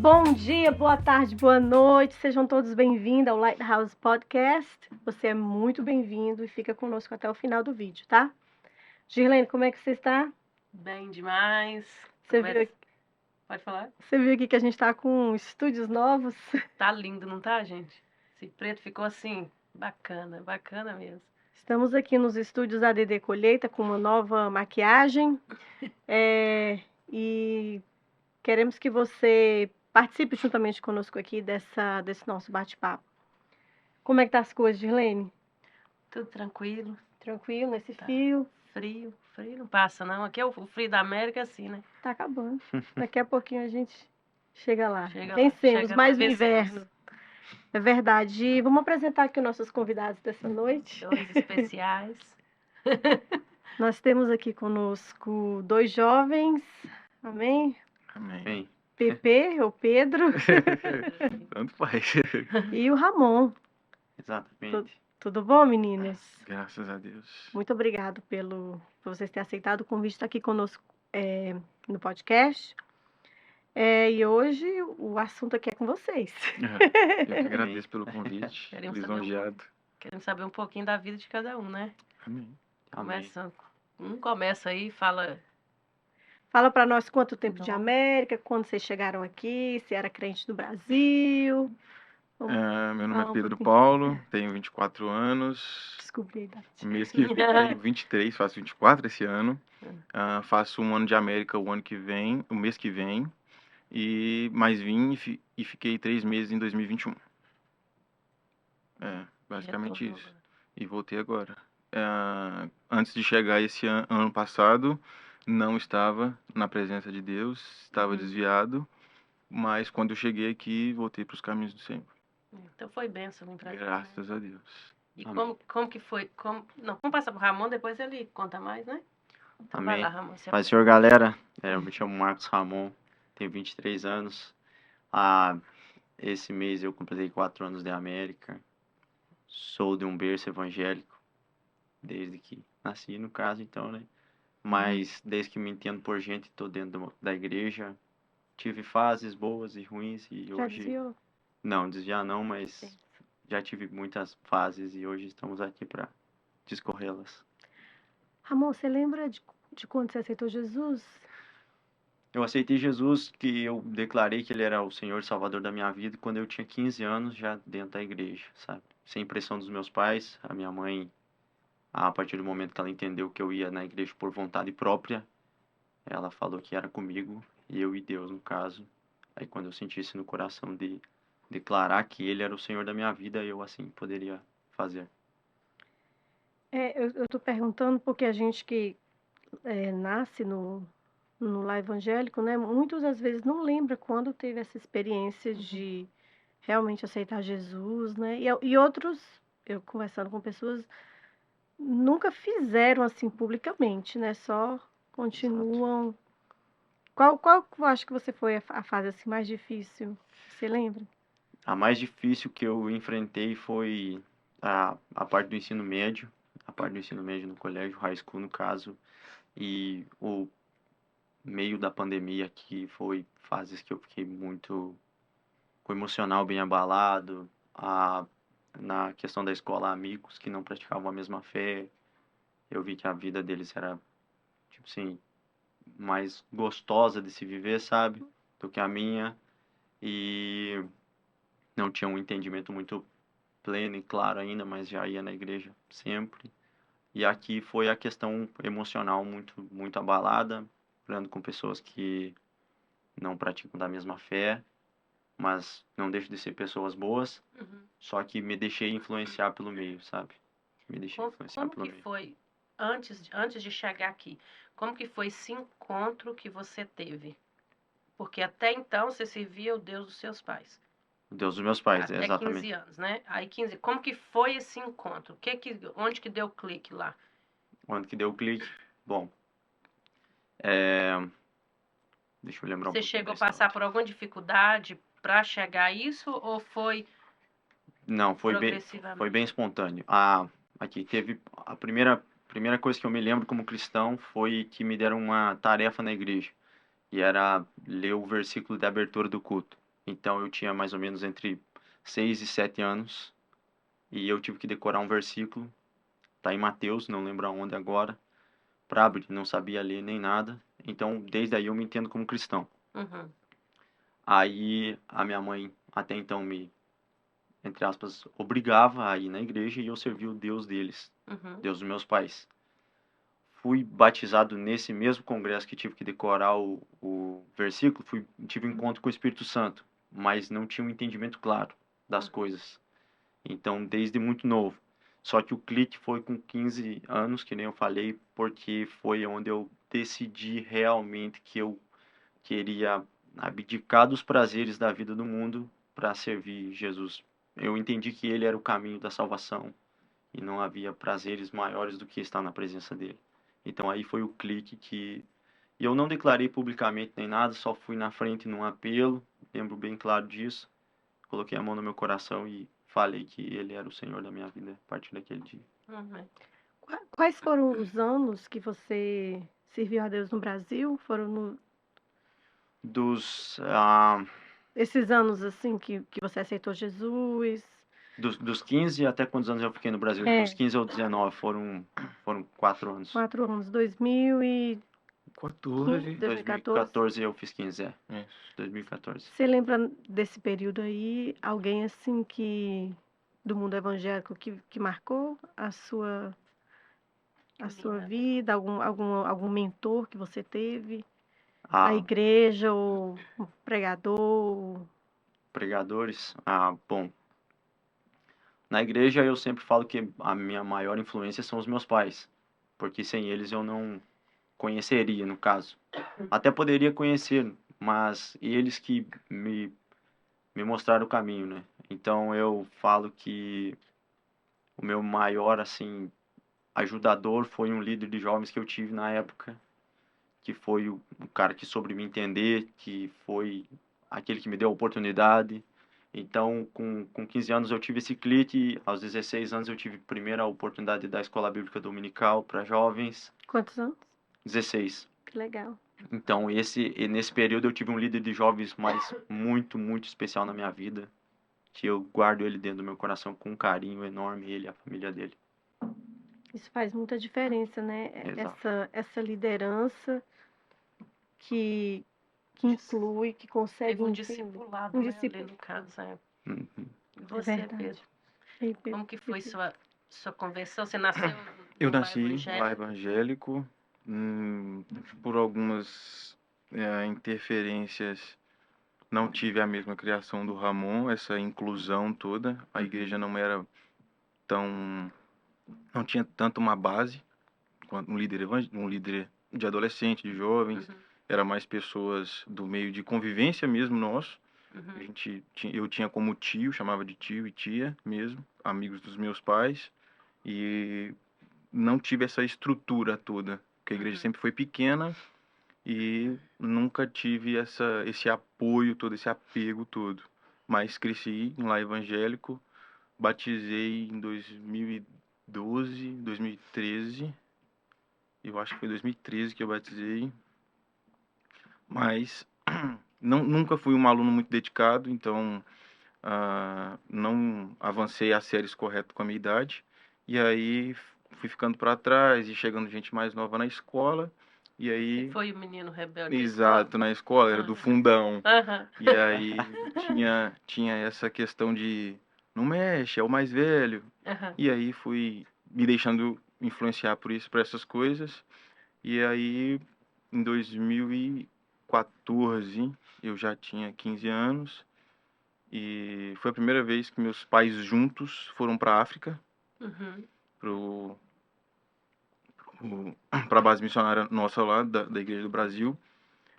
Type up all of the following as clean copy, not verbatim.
Bom dia, boa tarde, boa noite. Sejam todos bem-vindos ao Lighthouse Podcast. Você é muito bem-vindo e fica conosco até o final do vídeo, tá? Girlene, como é que você está? Bem demais. Você viu, Pode falar? você viu aqui que a gente está com estúdios novos? Tá lindo, não tá, gente? Esse preto ficou assim, bacana, bacana mesmo. Estamos aqui nos estúdios ADD Colheita com uma nova maquiagem e queremos que você participe juntamente conosco aqui desse nosso bate-papo. Como é que tá as coisas, Girlene? Tudo tranquilo. Tranquilo nesse Tá. frio? Frio não passa, não. Aqui é o frio da América, assim, né? Tá acabando. Daqui a pouquinho a gente chega lá. Chega lá, Vencemos chega mais lá, um vencemos. inverno. É verdade. E vamos apresentar aqui os nossos convidados dessa noite. 2 especiais. Nós temos aqui conosco 2 jovens. Amém? Amém. PP, o Pedro, Tanto faz. e o Ramon. Exatamente. Tudo bom, meninas? Graças a Deus. Muito obrigado por vocês terem aceitado o convite de estar aqui conosco no podcast. E hoje o assunto aqui é com vocês. Eu que agradeço pelo convite. Queremos saber Lisonjeado. Queremos saber um pouquinho da vida de cada um, né? Amém. Começa aí, fala. Fala para nós quanto tempo de Não. América, quando vocês chegaram aqui, se era crente do Brasil. Meu nome Fala é um Pedro pouquinho. Paulo, tenho 24 anos. Descobri a idade. Mês que vem tenho 23, faço 24 esse ano. Faço um ano de América o mês que vem. Mas vim e fiquei 3 meses em 2021. Basicamente Retornou isso. agora. E voltei agora. Antes de chegar esse ano passado, não estava na presença de Deus, estava desviado, mas quando eu cheguei aqui, voltei para os caminhos do Senhor. Então foi bênção vir pra cá. Graças a Deus. E Amém. como que foi? Vamos passar pro Ramon, depois ele conta mais, né? Então vai Amém. lá, Ramon. Paz do Senhor, galera. Eu me chamo Marcos Ramon, tenho 23 anos. Esse mês eu completei 4 anos de América. Sou de um berço evangélico, desde que nasci, no caso, então, né? Mas desde que me entendo por gente, estou dentro da igreja. Tive fases boas e ruins e Já hoje... desviou? Não, desviar não, mas já tive muitas fases e hoje estamos aqui para discorrê-las. Ramon, você lembra de quando você aceitou Jesus? Eu aceitei Jesus, que eu declarei que ele era o Senhor e Salvador da minha vida quando eu tinha 15 anos, já dentro da igreja, sabe? Sem pressão dos meus pais. A minha mãe, a partir do momento que ela entendeu que eu ia na igreja por vontade própria, ela falou que era comigo, e eu e Deus, no caso. Aí quando eu senti isso no coração de declarar que ele era o Senhor da minha vida, eu assim poderia fazer. Eu tô perguntando porque a gente que nasce no lar evangélico, né? Muitas das vezes não lembra quando teve essa experiência de realmente aceitar Jesus, né? E outros, eu conversando com pessoas, nunca fizeram assim publicamente, né? Só continuam. Qual eu acho que você foi a fase assim mais difícil? Você lembra? A mais difícil que eu enfrentei foi a parte do ensino médio, no colégio, high school no caso, e o meio da pandemia, que foi fases que eu fiquei muito com o emocional bem abalado, na questão da escola, amigos que não praticavam a mesma fé, eu vi que a vida deles era, tipo assim, mais gostosa de se viver, sabe, do que a minha, e não tinha um entendimento muito pleno e claro ainda, mas já ia na igreja sempre. E aqui foi a questão emocional muito, muito abalada, falando com pessoas que não praticam da mesma fé, mas não deixam de ser pessoas boas, só que me deixei influenciar pelo meio, sabe? Me deixei influenciar Como pelo que meio. foi, antes de chegar aqui, como que foi esse encontro que você teve? Porque até então você servia o Deus dos seus pais. O Deus dos meus pais, Até exatamente. 15 anos, né? Aí 15, como que foi esse encontro? Onde que deu o clique lá? Onde que deu o clique? Bom, deixa eu lembrar um Você pouquinho chegou a da passar história. por alguma dificuldade para chegar a isso ou foi Não, foi progressivamente? bem espontâneo. Aqui teve a primeira coisa que eu me lembro como cristão foi que me deram uma tarefa na igreja, e era ler o versículo de abertura do culto. Então eu tinha mais ou menos entre 6 e 7 anos e eu tive que decorar um versículo, tá em Mateus, não lembro aonde agora, para abrir, não sabia ler nem nada. Então desde aí eu me entendo como cristão. Uhum. Aí a minha mãe até então me, entre aspas, obrigava a ir na igreja e eu servia o Deus deles, Uhum. Deus dos meus pais. Fui batizado nesse mesmo congresso que tive que decorar o versículo, tive um encontro com o Espírito Santo, mas não tinha um entendimento claro das coisas. Então, desde muito novo. Só que o clique foi com 15 anos, que nem eu falei, porque foi onde eu decidi realmente que eu queria abdicar dos prazeres da vida do mundo para servir Jesus. Eu entendi que ele era o caminho da salvação e não havia prazeres maiores do que estar na presença dele. Então aí foi o clique que e eu não declarei publicamente nem nada, só fui na frente num apelo, lembro bem claro disso. Coloquei a mão no meu coração e falei que ele era o Senhor da minha vida a partir daquele dia. Uhum. Quais foram os anos que você serviu a Deus no Brasil? Dos, Esses anos assim que você aceitou Jesus? dos 15 até quantos anos eu fiquei no Brasil? Dos 15 ao 19, foram 4 anos. 4 anos, 2015, 14. 2014. 2014 eu fiz 15, É. 2014. Você lembra desse período aí, alguém assim que do mundo evangélico que marcou a sua Caminhada. vida, algum mentor que você teve? A Ah, igreja, ou um pregador? pregadores, bom, na igreja eu sempre falo que a minha maior influência são os meus pais, porque sem eles eu não conheceria, no caso. Até poderia conhecer, mas eles que me mostraram o caminho, né? Então eu falo que o meu maior, assim, ajudador foi um líder de jovens que eu tive na época, que foi o cara que soube me entender, que foi aquele que me deu a oportunidade. Então, com 15 anos eu tive esse clique, aos 16 anos eu tive primeiro a oportunidade da Escola Bíblica Dominical para jovens, Quantos anos? 16. Que legal. Então, nesse período eu tive um líder de jovens mais muito, muito especial na minha vida, que eu guardo ele dentro do meu coração com um carinho enorme, ele e a família dele. Isso faz muita diferença, né? Exato. Essa liderança que, que inclui, que consegue Teve um entender. discipulado, Um né? Ali discípulo. no caso, é. Uhum. E É você, verdade. Pedro? Como que foi sua conversão? Você nasceu Eu no lar nasci lá evangélico? evangélico, por algumas interferências, não tive a mesma criação do Ramon, essa inclusão toda. A igreja não era tão, não tinha tanto uma base quanto um líder de adolescente, de jovens. Uhum, Era mais pessoas do meio de convivência mesmo nosso. A uhum, gente, eu tinha como tio, chamava de tio e tia mesmo, amigos dos meus pais, e não tive essa estrutura toda, porque a igreja uhum. sempre foi pequena e nunca tive esse apoio todo, esse apego todo. Mas cresci em lar evangélico, batizei em 2012, 2013, eu acho que foi 2013 que eu batizei, mas nunca fui um aluno muito dedicado, então não avancei as séries correto com a minha idade. E aí fui ficando para trás e chegando gente mais nova na escola. E Você aí, foi o menino rebelde da escola? exato, na escola era do fundão. Aham. E aí tinha essa questão de não mexe, é o mais velho. Aham. E aí fui me deixando influenciar por isso, por essas coisas. E aí em 2014 eu já tinha 15 anos. E foi a primeira vez que meus pais juntos foram para a África, Uhum. para a base missionária nossa lá, da Igreja do Brasil.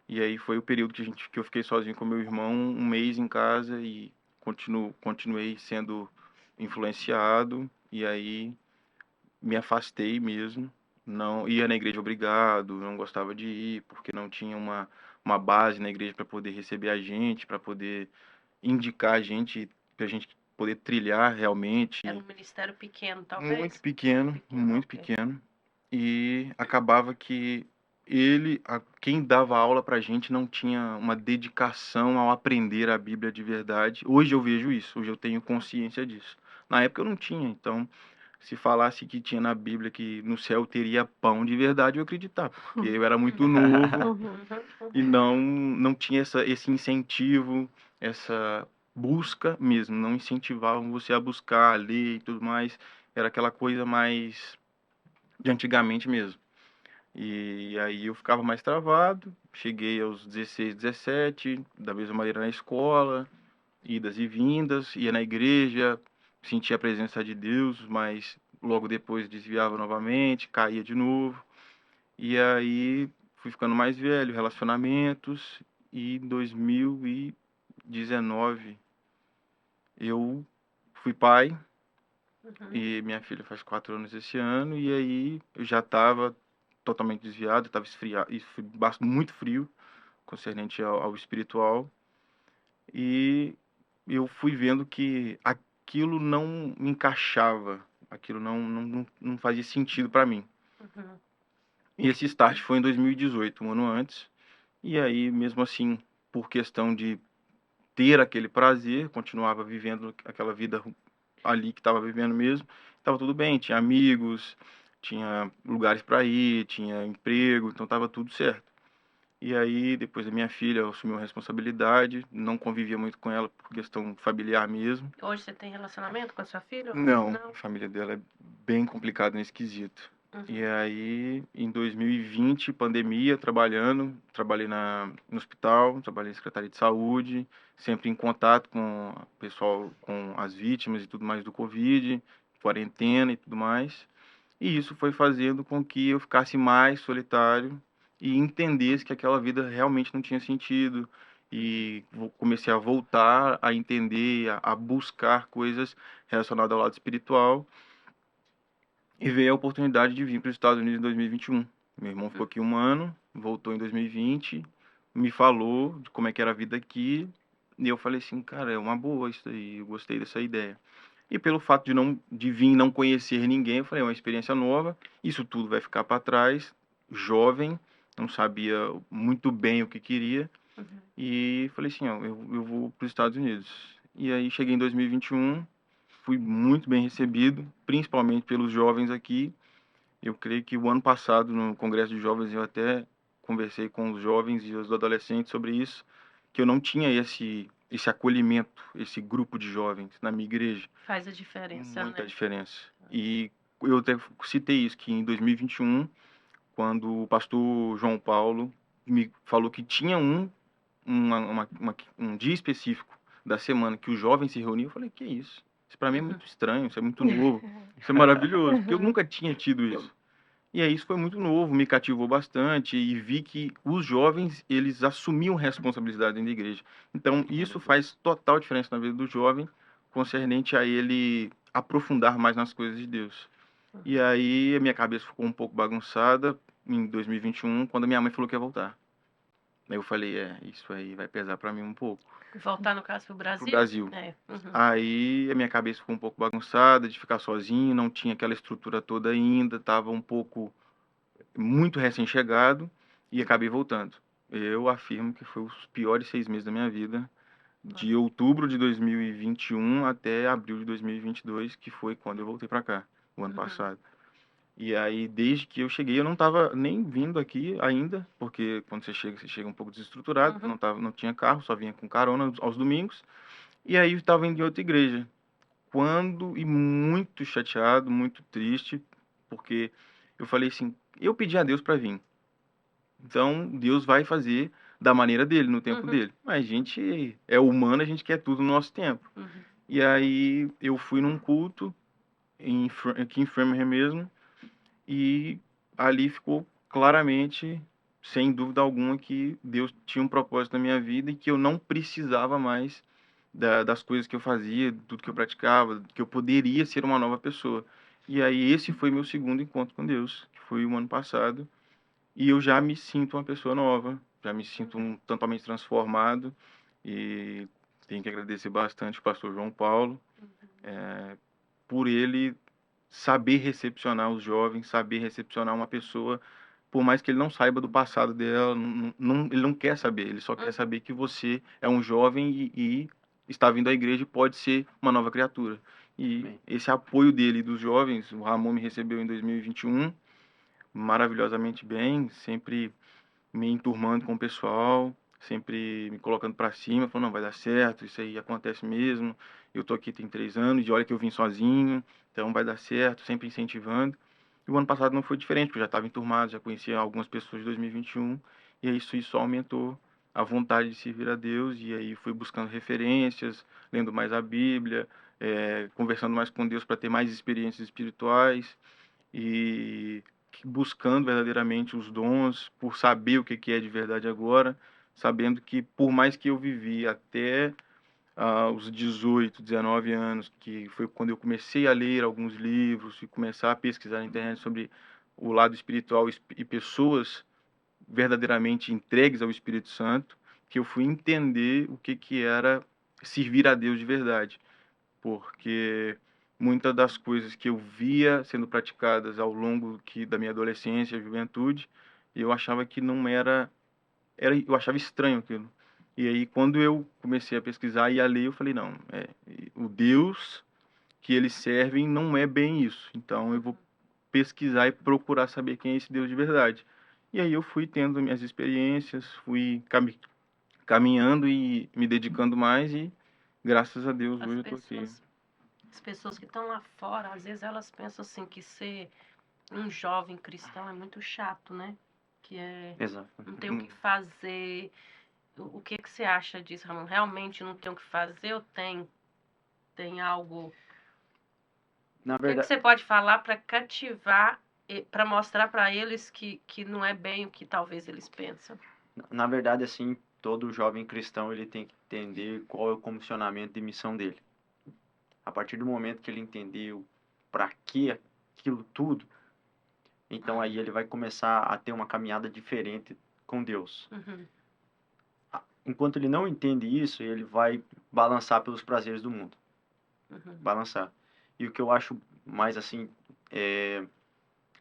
E aí foi o período que eu fiquei sozinho com meu irmão, um mês em casa, e continuei sendo influenciado. E aí me afastei mesmo. Não ia na igreja obrigado, não gostava de ir, porque não tinha uma base na igreja para poder receber a gente, para poder indicar a gente, para a gente poder trilhar realmente. Era um ministério pequeno, Muito talvez? pequeno, muito ok. pequeno. E acabava que quem dava aula pra gente não tinha uma dedicação ao aprender a Bíblia de verdade. Hoje eu vejo isso, hoje eu tenho consciência disso. Na época eu não tinha, então se falasse que tinha na Bíblia que no céu teria pão de verdade, eu acreditava, porque eu era muito novo Uhum. e não tinha esse incentivo, essa busca mesmo, não incentivavam você a buscar, a ler e tudo mais. Era aquela coisa mais de antigamente mesmo. E aí eu ficava mais travado, cheguei aos 16, 17, da mesma maneira na escola, idas e vindas, ia na igreja, sentia a presença de Deus, mas logo depois desviava novamente, caía de novo. E aí fui ficando mais velho, relacionamentos, e em 2019 eu fui pai, Uhum. e minha filha faz 4 anos esse ano, e aí eu já estava totalmente desviado, estava esfriado, muito frio, concernente ao espiritual, e eu fui vendo que aquilo não me encaixava, aquilo não fazia sentido para mim. Uhum. E esse start foi em 2018, um ano antes, e aí mesmo assim, por questão de ter aquele prazer, continuava vivendo aquela vida ali que estava vivendo mesmo, estava tudo bem, tinha amigos, tinha lugares para ir, tinha emprego, então estava tudo certo. E aí, depois a minha filha assumiu a responsabilidade, não convivia muito com ela por questão familiar mesmo. Hoje você tem relacionamento com a sua filha? Não, Não? a família dela é bem complicada nesse quesito. E Uhum. aí, em 2020, pandemia, trabalhei no hospital, trabalhei em secretaria de saúde, sempre em contato com o pessoal, com as vítimas e tudo mais do Covid, quarentena e tudo mais. E isso foi fazendo com que eu ficasse mais solitário e entendesse que aquela vida realmente não tinha sentido. E comecei a voltar a entender, a buscar coisas relacionadas ao lado espiritual. E veio a oportunidade de vir para os Estados Unidos em 2021. Meu irmão ficou aqui um ano, voltou em 2020, me falou de como é que era a vida aqui. E eu falei assim, cara, é uma boa isso aí, eu gostei dessa ideia. E pelo fato de vir e não conhecer ninguém, eu falei, é uma experiência nova, isso tudo vai ficar para trás, jovem, não sabia muito bem o que queria, Uhum. e falei assim, ó, eu vou para os Estados Unidos. E aí cheguei em 2021, fui muito bem recebido, principalmente pelos jovens aqui. Eu creio que o ano passado, no Congresso de Jovens, eu até conversei com os jovens e os adolescentes sobre isso, que eu não tinha esse acolhimento, esse grupo de jovens na minha igreja. Faz a diferença, Muita né? diferença. E eu até citei isso, que em 2021, quando o pastor João Paulo me falou que tinha um dia específico da semana que os jovens se reuniam, eu falei, que isso? Isso para mim é Uhum. muito estranho, isso é muito novo, isso é maravilhoso, porque eu nunca tinha tido isso. E aí isso foi muito novo, me cativou bastante e vi que os jovens, eles assumiam responsabilidade dentro da igreja. Então, isso faz total diferença na vida do jovem, concernente a ele aprofundar mais nas coisas de Deus. E aí a minha cabeça ficou um pouco bagunçada em 2021, quando a minha mãe falou que ia voltar. Aí eu falei, isso aí vai pesar para mim um pouco. Voltar, no caso, pro Pro Brasil? Brasil. É. Uhum. Aí a minha cabeça ficou um pouco bagunçada de ficar sozinho, não tinha aquela estrutura toda ainda, estava um pouco muito recém-chegado e acabei voltando. Eu afirmo que foi os piores 6 meses da minha vida, de outubro de 2021 até abril de 2022, que foi quando eu voltei para cá, o ano Uhum. passado. E aí, desde que eu cheguei, eu não estava nem vindo aqui ainda, porque quando você chega um pouco desestruturado, Uhum. não tinha carro, só vinha com carona aos domingos. E aí eu estava indo em outra igreja. E muito chateado, muito triste, porque eu falei assim, eu pedi a Deus para vir. Então, Deus vai fazer da maneira dele, no tempo Uhum. dele. Mas a gente é humano, a gente quer tudo no nosso tempo. Uhum. E aí eu fui num culto aqui em Framingham mesmo, e ali ficou claramente, sem dúvida alguma, que Deus tinha um propósito na minha vida e que eu não precisava mais das coisas que eu fazia, tudo que eu praticava, que eu poderia ser uma nova pessoa. E aí esse foi meu segundo encontro com Deus, que foi o ano passado, e eu já me sinto uma pessoa nova, já me sinto totalmente transformado, e tenho que agradecer bastante o pastor João Paulo, por ele saber recepcionar os jovens, saber recepcionar uma pessoa por mais que ele não saiba do passado dela, ele não quer saber, ele só quer saber que você é um jovem e está vindo à igreja e pode ser uma nova criatura. E Amém. esse apoio dele e dos jovens, o Ramon me recebeu em 2021, maravilhosamente bem, sempre me enturmando com o pessoal, sempre me colocando para cima, falando, não, vai dar certo, isso aí acontece mesmo, eu tô aqui tem 3 anos, e olha que eu vim sozinho, então vai dar certo, sempre incentivando. E o ano passado não foi diferente, porque eu já estava enturmado, já conhecia algumas pessoas de 2021, e aí isso só aumentou a vontade de servir a Deus, e aí fui buscando referências, lendo mais a Bíblia, conversando mais com Deus para ter mais experiências espirituais, e buscando verdadeiramente os dons, por saber o que é de verdade agora, sabendo que por mais que eu vivi até os 18, 19 anos, que foi quando eu comecei a ler alguns livros e começar a pesquisar na internet sobre o lado espiritual e pessoas verdadeiramente entregues ao Espírito Santo, que eu fui entender o que era servir a Deus de verdade, porque muitas das coisas que eu via sendo praticadas ao longo da minha adolescência e juventude, eu achava que não eu achava estranho aquilo. E aí, quando eu comecei a pesquisar e a ler, eu falei, não, o Deus que eles servem não é bem isso. Então, eu vou pesquisar e procurar saber quem é esse Deus de verdade. E aí eu fui tendo minhas experiências, fui caminhando e me dedicando mais e, graças a Deus, hoje eu tô aqui. As pessoas que estão lá fora, às vezes elas pensam assim que ser um jovem cristão é muito chato, né? Que Exato. não tem o que fazer. O que você acha disso, Ramon? Realmente não tem o que fazer ou tem algo? Na O que verdade, você pode falar para cativar, para mostrar para eles que não é bem o que talvez eles pensam? na verdade, assim, todo jovem cristão ele tem que entender qual é o comissionamento de missão dele. A partir do momento que ele entendeu para que aquilo tudo, então aí ele vai começar a ter uma caminhada diferente com Deus. Uhum. Enquanto ele não entende isso, ele vai balançar pelos prazeres do mundo. Uhum. Balançar. E o que eu acho mais assim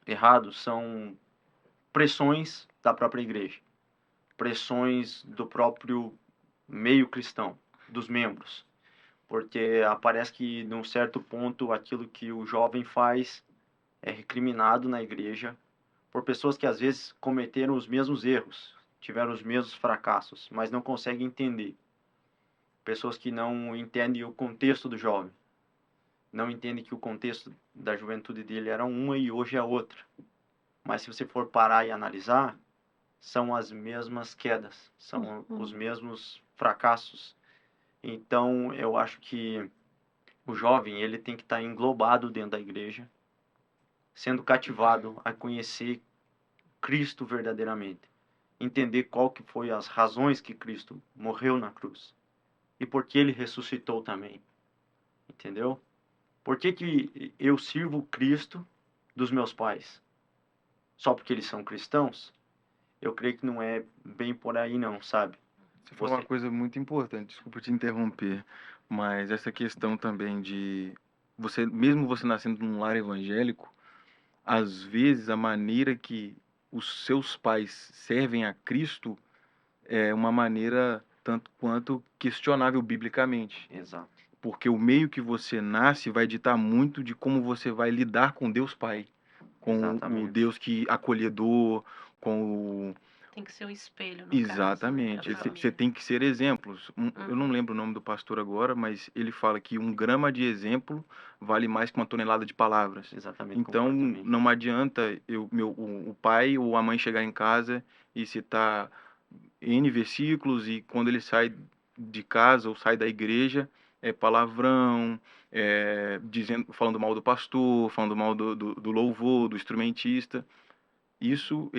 errado são pressões da própria igreja, pressões do próprio meio cristão, dos membros, porque aparece que num certo ponto aquilo que o jovem faz é recriminado na igreja por pessoas que às vezes cometeram os mesmos erros, tiveram os mesmos fracassos, mas não conseguem entender. Pessoas que não entendem o contexto do jovem, não entendem que o contexto da juventude dele era uma e hoje é outra. Mas se você for parar e analisar, são as mesmas quedas, são os mesmos fracassos. Então, eu acho que o jovem, ele tem que estar englobado dentro da igreja, sendo cativado a conhecer Cristo verdadeiramente, entender qual que foi as razões que Cristo morreu na cruz e por que ele ressuscitou também. Entendeu? Por que eu sirvo Cristo dos meus pais? Só porque eles são cristãos? Eu creio que não é bem por aí não, sabe? Você falou uma coisa muito importante, desculpa te interromper, mas essa questão também de mesmo você nascendo num lar evangélico, às vezes a maneira que os seus pais servem a Cristo é uma maneira tanto quanto questionável biblicamente. Exato. Porque o meio que você nasce vai ditar muito de como você vai lidar com Deus Pai, com Exatamente. o Deus que acolhedor, com o... Tem que ser um espelho, no Exatamente. caso, né? Você tem que ser exemplos. Eu não lembro o nome do pastor agora, mas ele fala que 1 grama de exemplo vale mais que 1 tonelada de palavras. Exatamente. Então, não adianta o pai ou a mãe chegar em casa e citar N versículos e quando ele sai de casa ou sai da igreja, é palavrão, falando mal do pastor, falando mal do louvor, do instrumentista. Isso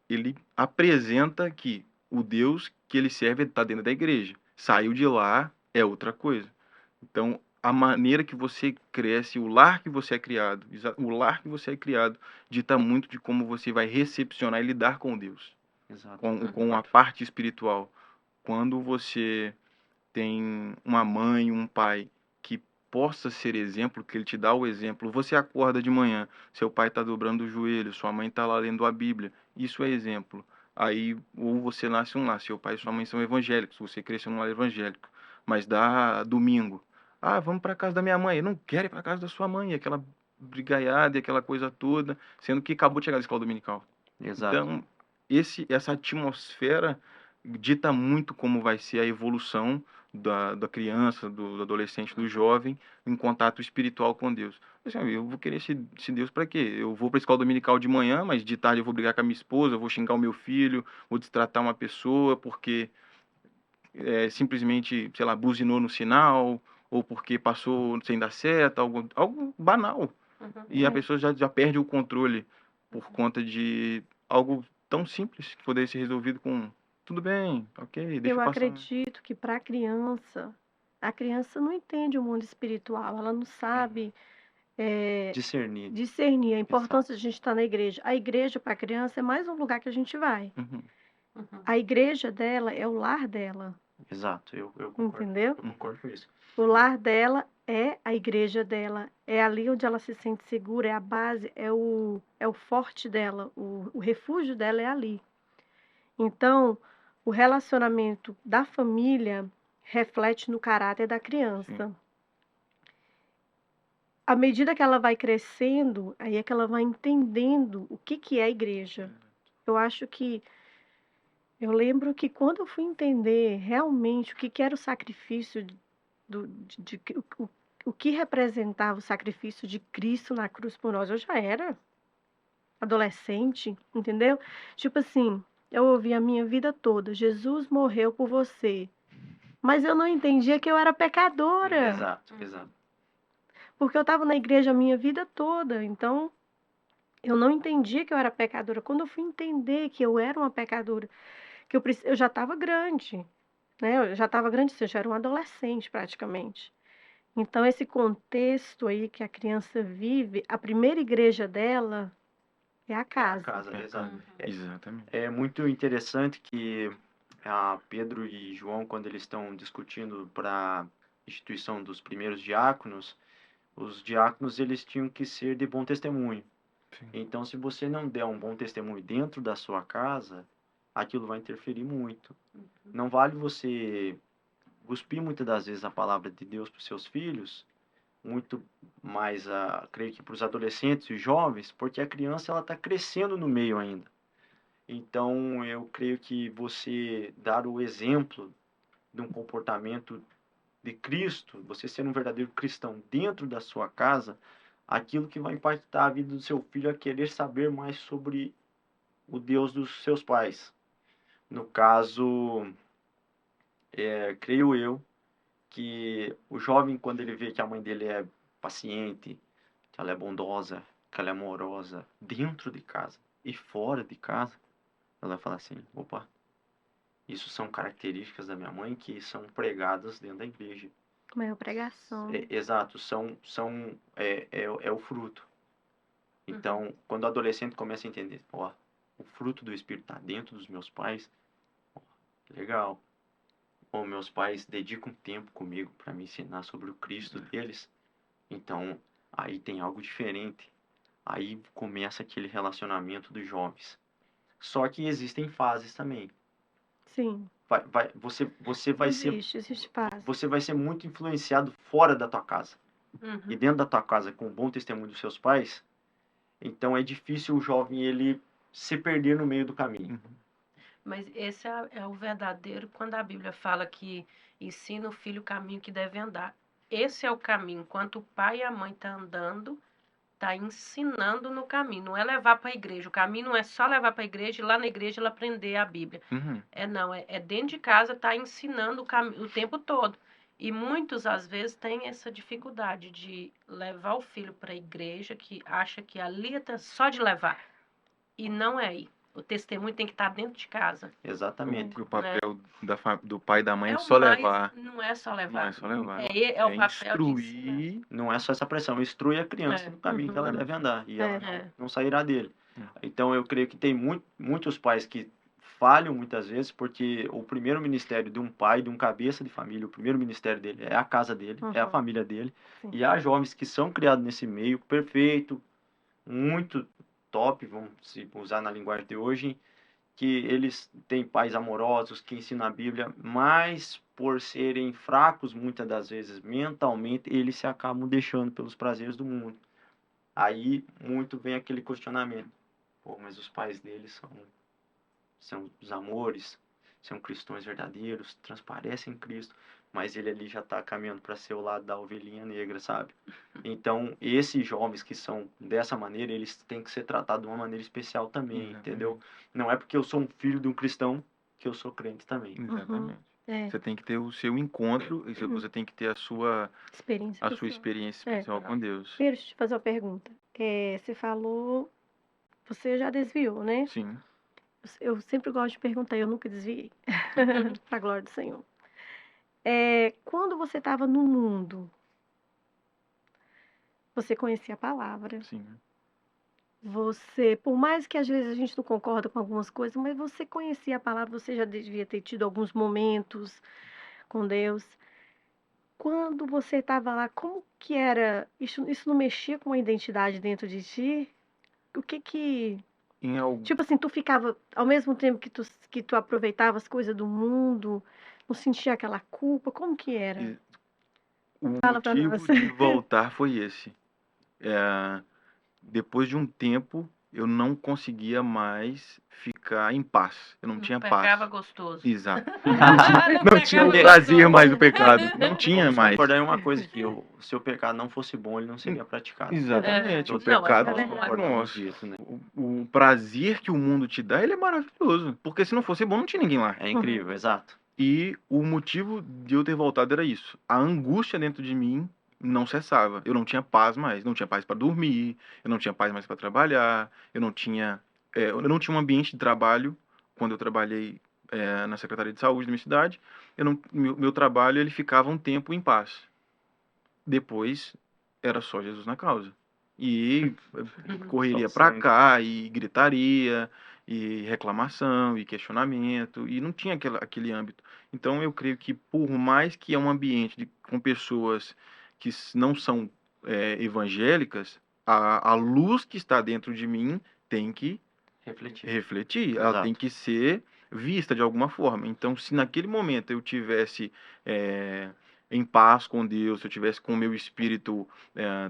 ele apresenta que o Deus que ele serve está dentro da igreja. Saiu de lá é outra coisa. Então, a maneira que você cresce, o lar que você é criado, o lar que você é criado, dita muito de como você vai recepcionar e lidar com Deus, Exato. com a parte espiritual. Quando você tem uma mãe, um pai que possa ser exemplo, que ele te dá o exemplo. Você acorda de manhã, seu pai está dobrando o joelho, sua mãe está lá lendo a Bíblia. isso é exemplo. Aí, ou você nasce um lar, seu pai e sua mãe são evangélicos, você cresceu num lar evangélico, mas dá domingo. Ah, vamos para casa da minha mãe. Eu não quero ir para casa da sua mãe, aquela brigaiada e aquela coisa toda, sendo que acabou de chegar da escola dominical. Exato. Então, essa atmosfera dita muito como vai ser a evolução da criança, do adolescente, do jovem, em contato espiritual com Deus. Assim, eu vou querer esse Deus para quê? Eu vou para a escola dominical de manhã, mas de tarde eu vou brigar com a minha esposa, eu vou xingar o meu filho, vou destratar uma pessoa porque simplesmente, sei lá, buzinou no sinal, ou porque passou sem dar seta, algo banal. Uhum. E a É. pessoa já perde o controle por conta de algo tão simples que poderia ser resolvido com tudo bem, ok, deixa Eu eu passar. acredito que para a criança não entende o mundo espiritual, ela não sabe Discernir. discernir a Exato. importância de a gente estar na igreja. A igreja para a criança é mais um lugar que a gente vai. Uhum. Uhum. A igreja dela é o lar dela, Exato, eu concordo. entendeu? Eu concordo com isso. O lar dela é a igreja dela, é ali onde ela se sente segura, é a base, é o forte dela, o refúgio dela é ali. Então, o relacionamento da família reflete no caráter da criança. À medida que ela vai crescendo, aí é que ela vai entendendo o que é a igreja. Eu acho que eu lembro que quando eu fui entender realmente o que era o sacrifício o que representava o sacrifício de Cristo na cruz por nós, eu já era adolescente, entendeu? Tipo assim, eu ouvi a minha vida toda, Jesus morreu por você. Mas eu não entendia que eu era pecadora, Exato, exato. porque eu estava na igreja a minha vida toda, então eu não entendia que eu era pecadora. Quando eu fui entender que eu era uma pecadora, eu já estava grande, né? Eu já estava grande, assim, eu já era um adolescente praticamente. Então, esse contexto aí que a criança vive, a primeira igreja dela é a É a casa. casa, exato. Uhum. Exatamente. É muito interessante que Pedro e João, quando eles estão discutindo para a instituição dos primeiros diáconos, os diáconos eles tinham que ser de bom testemunho. Sim. Então, se você não der um bom testemunho dentro da sua casa, aquilo vai interferir muito. Não vale você cuspir muitas das vezes a palavra de Deus para os seus filhos, muito mais, creio que para os adolescentes e jovens, porque a criança ela está crescendo no meio ainda. Então, eu creio que você dar o exemplo de um comportamento de Cristo, você ser um verdadeiro cristão dentro da sua casa, aquilo que vai impactar a vida do seu filho a querer saber mais sobre o Deus dos seus pais. No caso, creio eu que o jovem, quando ele vê que a mãe dele é paciente, que ela é bondosa, que ela é amorosa, dentro de casa e fora de casa, ela vai falar assim, opa, isso são características da minha mãe que são pregadas dentro da igreja. Como é a pregação. Exato, é o fruto. Então, quando o adolescente começa a entender, ó, o fruto do Espírito está dentro dos meus pais, ó, legal. Ou meus pais dedicam tempo comigo para me ensinar sobre o Cristo deles. Então, aí tem algo diferente. Aí começa aquele relacionamento dos jovens. Só que existem fases também. Sim, Você vai ser existe paz. você vai ser muito influenciado fora da tua casa. Uhum. E dentro da tua casa, com o bom testemunho dos seus pais, então é difícil o jovem ele se perder no meio do caminho. Mas esse é o verdadeiro quando a Bíblia fala que ensina o filho o caminho que deve andar. Esse é o caminho. Enquanto o pai e a mãe estão andando, está ensinando no caminho. Não é levar para a igreja. O caminho não é só levar para a igreja e lá na igreja ela aprender a Bíblia. Uhum. Não, é dentro de casa, está ensinando o tempo todo. E muitos, às vezes, têm essa dificuldade de levar o filho para a igreja, que acha que ali é só de levar. E não é aí. O testemunho tem que estar dentro de casa. Exatamente. O papel do pai e da mãe é o só mais- levar. Não é só Não levar. é só levar. É o papel de ensinar. instruir. Não é só essa pressão, instrui a criança É. no caminho que ela Uhum. deve andar. E ela É. não sairá dele. Uhum. Então eu creio que tem muitos pais que falham muitas vezes, porque o primeiro ministério de um pai, de um cabeça de família, o primeiro ministério dele é a casa dele, é a Uhum. família dele. Sim. E há jovens que são criados nesse meio perfeito, muito top, vamos se usar na linguagem de hoje, que eles têm pais amorosos, que ensinam a Bíblia, mas por serem fracos, muitas das vezes, mentalmente, eles se acabam deixando pelos prazeres do mundo. Aí, muito vem aquele questionamento. Pô, mas os pais deles são os amores, são cristãos verdadeiros, transparecem em Cristo, mas ele ali já está caminhando para ser o lado da ovelhinha negra, sabe? Então, esses jovens que são dessa maneira, eles têm que ser tratados de uma maneira especial também, entendeu? Não é porque eu sou um filho de um cristão que eu sou crente também. Exatamente. É, Você tem que ter o seu encontro, e você tem que ter a sua experiência pessoal. experiência pessoal com Deus. Deixa eu te fazer uma pergunta. Você falou, você já desviou, né? Sim. Eu sempre gosto de perguntar, eu nunca desviei. Pra glória do Senhor. Quando você estava no mundo, você conhecia a palavra. Sim. Você, por mais que às vezes a gente não concorda com algumas coisas, mas você conhecia a palavra, você já devia ter tido alguns momentos com Deus. Quando você estava lá, como que era? Isso não mexia com a identidade dentro de ti? O que que... Em algum... Tipo assim, tu ficava, ao mesmo tempo que tu aproveitava as coisas do mundo, não sentia aquela culpa? Como que era? E o Fala pra motivo nós. de voltar foi esse. Depois de um tempo, eu não conseguia mais ficar em paz. Eu não tinha paz. Pecava gostoso. Exato. Não Não tinha pecava prazer gostoso. mais do pecado. Não tinha Vamos mais. concordar em uma coisa, que se o pecado não fosse bom, ele não seria praticado. Exatamente. O Não, mas pecado, nós concordamos nossa, disso, né? o prazer que o mundo te dá, ele é maravilhoso. Porque se não fosse bom, não tinha ninguém lá. É incrível, exato. E o motivo de eu ter voltado era isso. A angústia dentro de mim não cessava. Eu não tinha paz mais. Não tinha paz para dormir. Eu não tinha paz mais para trabalhar. Eu não tinha um ambiente de trabalho. Quando eu trabalhei na Secretaria de Saúde da minha cidade, meu trabalho ele ficava um tempo em paz. Depois era só Jesus na causa. E correria Só para sangue. cá, e gritaria, e reclamação, e questionamento, e não tinha aquele âmbito. Então eu creio que por mais que é um ambiente com pessoas que não são evangélicas, a luz que está dentro de mim tem que refletir, ela Exato. tem que ser vista de alguma forma. Então, se naquele momento eu tivesse em paz com Deus, se eu tivesse com o meu espírito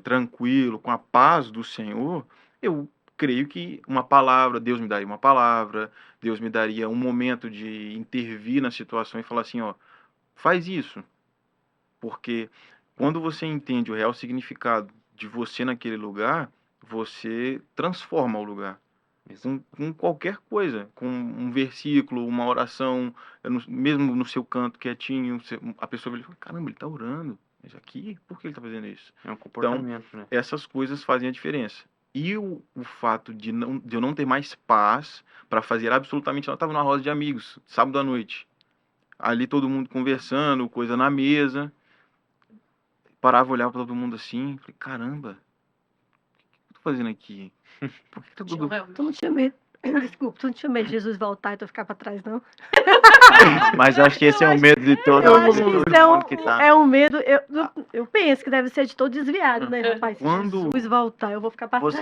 tranquilo, com a paz do Senhor, eu creio que uma palavra, Deus me daria uma palavra, Deus me daria um momento de intervir na situação e falar assim, ó, faz isso. Porque quando você entende o real significado de você naquele lugar, você transforma o lugar. Com qualquer coisa, com um versículo, uma oração, mesmo no seu canto quietinho, a pessoa vai falar, caramba, ele está orando, mas aqui, por que ele está fazendo isso? É um comportamento, né? Essas coisas fazem a diferença. E o fato de eu não ter mais paz para fazer absolutamente nada, eu estava numa roda de amigos, sábado à noite, ali todo mundo conversando, coisa na mesa, parava, olhava para todo mundo assim, falei, caramba, o que eu tô fazendo aqui? Por que tá tudo... Tu não tinha medo? Desculpa, tu não tinha medo de Jesus voltar e tu ficar pra trás, não? Mas acho que esse é o medo de todo Eu acho que mundo isso que tá. é um medo. Eu penso que deve ser de todo desviado, né? Rapaz, se Quando- Jesus voltar, eu vou ficar pra trás.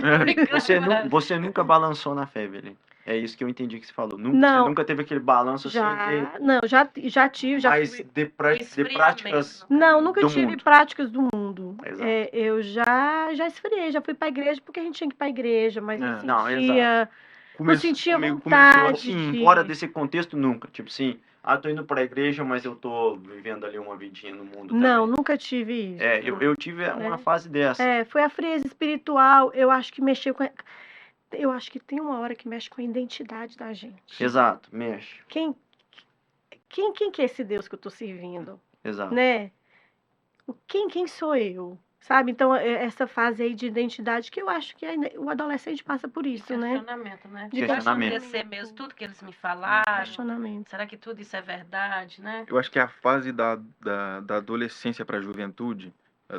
Você nunca balançou na fé, Belém. É isso que eu entendi que você falou. Não. Você nunca teve aquele balanço assim Já tive, já mas fui. de práticas Não, nunca do tive mundo. práticas do mundo. Exato. Eu já esfriei, já fui pra igreja porque a gente tinha que ir pra igreja, mas não Não, sentia. Não sentia comigo vontade começou assim, de... Fora desse contexto, nunca. Tipo assim, tô indo pra igreja, mas eu tô vivendo ali uma vidinha no mundo Não, também. nunca tive isso. Eu tive uma fase dessa. Foi a frieza espiritual, eu acho que mexeu com... Eu acho que tem uma hora que mexe com a identidade da gente. Exato, mexe. Quem que é esse Deus que eu tô servindo? Exato. Né? Quem sou eu? Sabe? Então, essa fase aí de identidade que eu acho que o adolescente passa por isso, né? Questionamento, né? De questionamento. Acontecer mesmo tudo que eles me falaram. Questionamento. Será que tudo isso é verdade, né? eu acho que é a fase da adolescência para a juventude,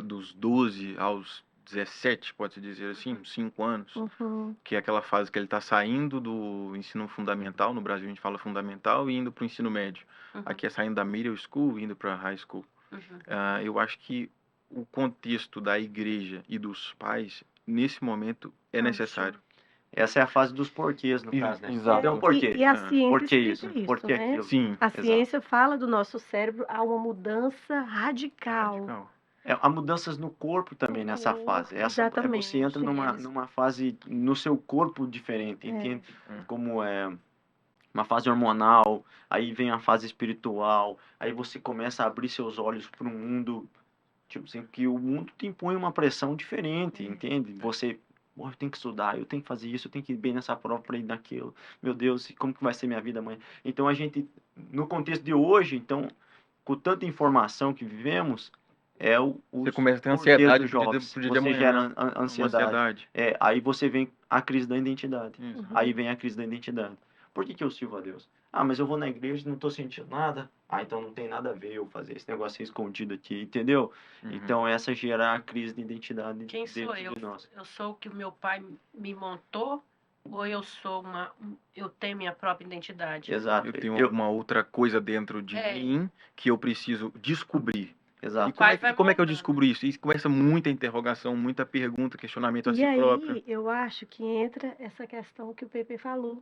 dos 12 aos 17, pode-se dizer assim, uns 5 anos, Uhum. que é aquela fase que ele está saindo do ensino fundamental, no Brasil a gente fala fundamental, e indo para o ensino médio. Uhum. Aqui é saindo da middle school e indo para high school. Uhum. Eu acho que o contexto da igreja e dos pais, nesse momento, é necessário. Essa é a fase dos porquês, no caso, né? Exato. Então, por quê? E a É. ciência Por que explica isso? Por que né? aquilo? Sim, A Exato. ciência fala do nosso cérebro a uma mudança radical. radical. Há mudanças no corpo também nessa fase. Você entra Exatamente. numa fase no seu corpo diferente, entende? Como é uma fase hormonal, aí vem a fase espiritual, aí você começa a abrir seus olhos para um mundo, tipo assim, que o mundo te impõe uma pressão diferente, entende? Você, "Pô, eu tenho que estudar, eu tenho que fazer isso, eu tenho que ir bem nessa prova para ir naquilo. Meu Deus, como que vai ser minha vida amanhã?" Então a gente, no contexto de hoje, então, com tanta informação que vivemos, Você os começa a ter porquês ansiedade dos pro dia, jovens. pro dia de Você gera amanhã. Uma ansiedade. ansiedade. Aí você vem a crise da identidade. Isso. Aí vem a crise da identidade. Por que eu sirvo a Deus? Ah, mas eu vou na igreja e não estou sentindo nada. Ah, então não tem nada a ver eu fazer esse negócio escondido aqui, entendeu? Uhum. Então essa gera a crise de identidade Quem sou dentro eu? de nós. Eu sou o que o meu pai me montou ou eu tenho minha própria identidade? Exato. Eu tenho alguma outra coisa dentro de mim que eu preciso descobrir. Exato. E como é que eu descubro isso? E começa muita interrogação, muita pergunta, questionamento a E si próprio. aí, eu acho que entra essa questão que o Pepe falou.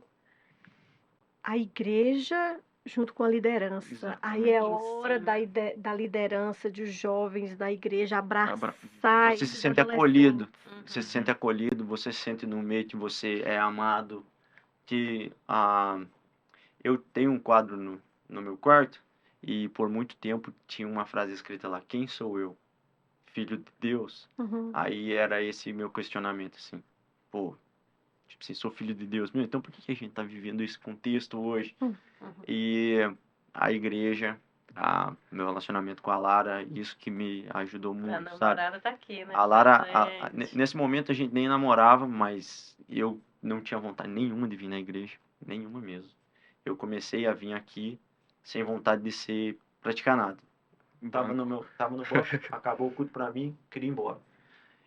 A igreja junto com a liderança. Exatamente. Aí é Ensina. hora da liderança dos jovens da igreja abraçar Você se esses sente adolescentes. acolhido. Você se sente acolhido, você se sente no meio que você é amado. Eu tenho um quadro no meu quarto e por muito tempo tinha uma frase escrita lá: "Quem sou eu? Filho de Deus?" Uhum. Aí era esse meu questionamento, assim. Pô, tipo assim, sou filho de Deus. Meu, então por que a gente tá vivendo esse contexto hoje? Uhum. E a igreja, meu relacionamento com a Lara, isso que me ajudou A muito, sabe? namorada tá aqui, né? A Lara, presente. nesse momento a gente nem namorava, mas eu não tinha vontade nenhuma de vir na igreja, nenhuma mesmo. Eu comecei a vir aqui sem vontade de praticar nada. Tava no banco, acabou o culto pra mim, queria ir embora.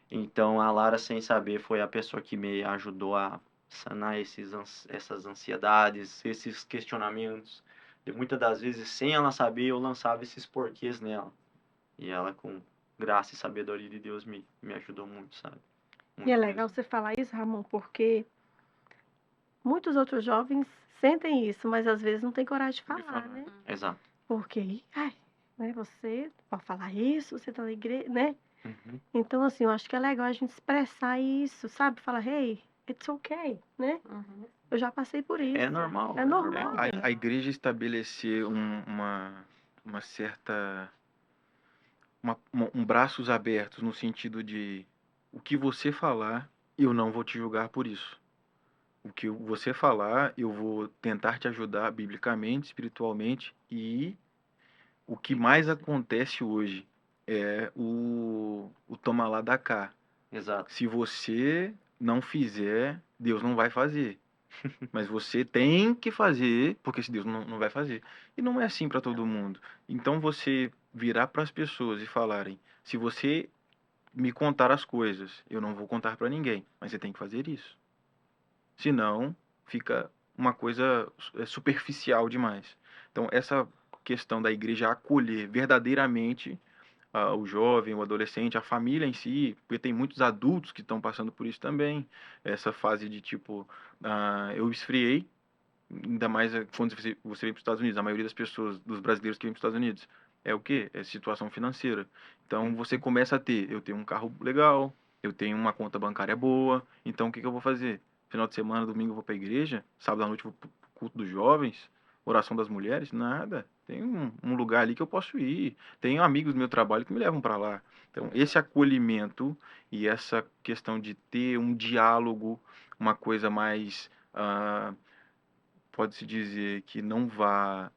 Então a Lara, sem saber, foi a pessoa que me ajudou a sanar essas ansiedades, esses questionamentos. E muitas das vezes, sem ela saber, eu lançava esses porquês nela. E ela, com graça e sabedoria de Deus, me ajudou muito, sabe? Muito E é mesmo. legal você falar isso, Ramon, porque muitos outros jovens sentem isso, mas às vezes não tem coragem de falar, né? Exato. Porque, né, você pode falar isso, você tá na igreja, né? Uhum. Então, assim, eu acho que é legal a gente expressar isso, sabe? Falar, hey, it's okay, né? Eu já passei por isso. É normal. É normal. A igreja estabelecer uma certa... um braços abertos no sentido de o que você falar, eu não vou te julgar por isso. O que você falar, eu vou tentar te ajudar biblicamente, espiritualmente, e o que mais acontece hoje é o toma lá da cá. Exato. Se você não fizer, Deus não vai fazer. Mas você tem que fazer, porque se Deus não vai fazer. E não é assim para todo mundo. Então você virar para as pessoas e falarem: se você me contar as coisas, eu não vou contar para ninguém, mas você tem que fazer isso. Senão, fica uma coisa superficial demais. Então, essa questão da igreja acolher verdadeiramente o jovem, o adolescente, a família em si, porque tem muitos adultos que estão passando por isso também. Essa fase de tipo, eu esfriei, ainda mais quando você vem para os Estados Unidos. A maioria das pessoas, dos brasileiros que vêm para os Estados Unidos, é o quê? É situação financeira. Então você começa a ter, eu tenho um carro legal, eu tenho uma conta bancária boa, então o que eu vou fazer? Final de semana, domingo eu vou para a igreja, sábado à noite eu vou para o culto dos jovens, oração das mulheres, nada. Tem um lugar ali que eu posso ir. Tenho amigos do meu trabalho que me levam para lá. Então, esse acolhimento e essa questão de ter um diálogo, uma coisa mais, pode-se dizer, que não vá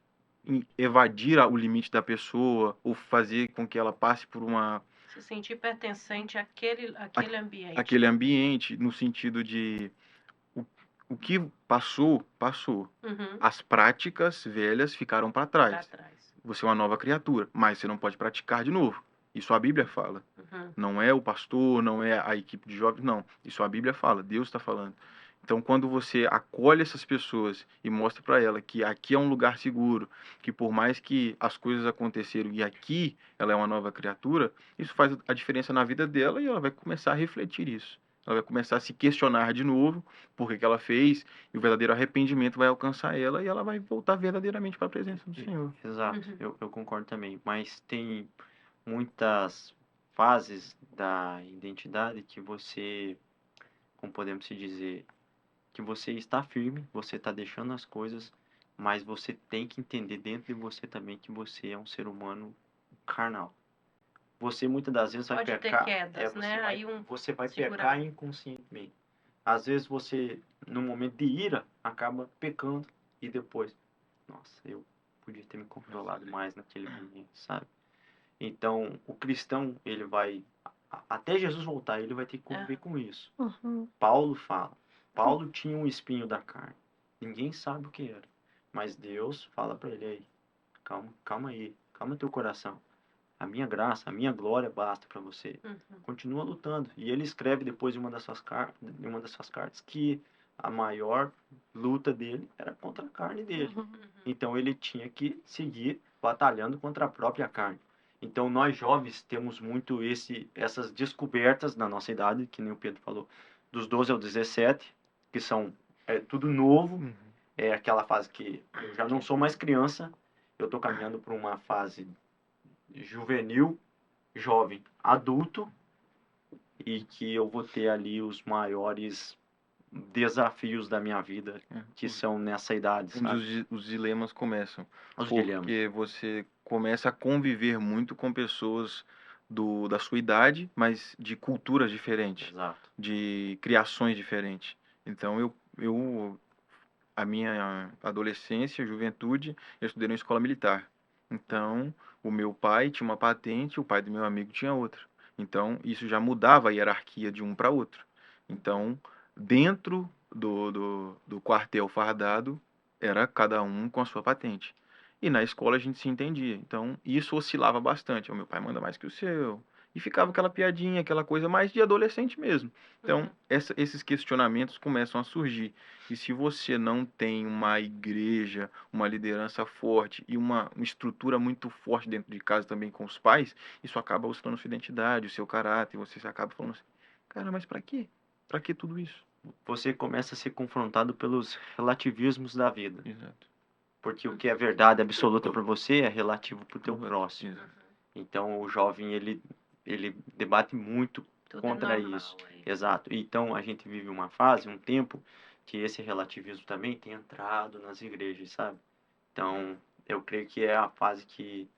evadir o limite da pessoa ou fazer com que ela passe por Se sentir pertencente àquele ambiente. aquele ambiente, no sentido de o que passou, passou. As práticas velhas ficaram para trás. Você é uma nova criatura, mas você não pode praticar de novo. Isso a Bíblia fala. Não é o pastor, não é a equipe de jovens, não. Isso a Bíblia fala, Deus está falando. Então, quando você acolhe essas pessoas e mostra para ela que aqui é um lugar seguro, que por mais que as coisas aconteceram e aqui ela é uma nova criatura, isso faz a diferença na vida dela e ela vai começar a refletir isso. Ela vai começar a se questionar de novo por que que ela fez, e o verdadeiro arrependimento vai alcançar ela e ela vai voltar verdadeiramente para a presença do Senhor. Exato, Uhum. eu concordo também. Mas tem muitas fases da identidade que você, como podemos se dizer, que você está firme, você está deixando as coisas, mas você tem que entender dentro de você também que você é um ser humano carnal. Você muitas das vezes vai Pode ter pecar, quedas, né? Aí você vai segurar. pecar inconscientemente. Às vezes você, no momento de ira, acaba pecando e depois, nossa, eu podia ter me controlado mais naquele momento, sabe? Então, o cristão, ele vai, até Jesus voltar, ele vai ter que conviver com isso. Uhum. Paulo fala, Paulo tinha um espinho da carne. Ninguém sabe o que era. Mas Deus fala para ele aí, calma aí, calma teu coração. A minha graça, a minha glória basta para você. Uhum. Continua lutando. E ele escreve depois em uma das suas cartas que a maior luta dele era contra a carne dele. Uhum. Então ele tinha que seguir batalhando contra a própria carne. Então nós jovens temos muito essas descobertas na nossa idade, que nem o Pedro falou, dos 12 aos 17, que são tudo novo, é aquela fase que eu já não sou mais criança, eu estou caminhando para uma fase juvenil, jovem, adulto, e que eu vou ter ali os maiores desafios da minha vida, que são nessa idade, sabe? Os dilemas começam. Os Porque dilemas. você começa a conviver muito com pessoas da sua idade, mas de culturas diferentes, Exato. de criações diferentes. Então, a minha adolescência, juventude, eu estudei na escola militar. Então, o meu pai tinha uma patente, o pai do meu amigo tinha outra. Então, isso já mudava a hierarquia de um para outro. Então, dentro do quartel fardado, era cada um com a sua patente. E na escola a gente se entendia. Então, isso oscilava bastante. O meu pai manda mais que o seu. E ficava aquela piadinha, aquela coisa mais de adolescente mesmo. Então, esses questionamentos começam a surgir. E se você não tem uma igreja, uma liderança forte e uma estrutura muito forte dentro de casa também com os pais, isso acaba oscilando sua identidade, o seu caráter, e você acaba falando assim, cara, mas para quê? Para que tudo isso? Você começa a ser confrontado pelos relativismos da vida. Exato. Porque o que é verdade absoluta para você é relativo para o teu próximo. Exato. Então, o jovem, ele debate muito Tudo contra é normal, isso. Exato. Então, a gente vive uma fase, um tempo, que esse relativismo também tem entrado nas igrejas, sabe? Então, eu creio que é a fase que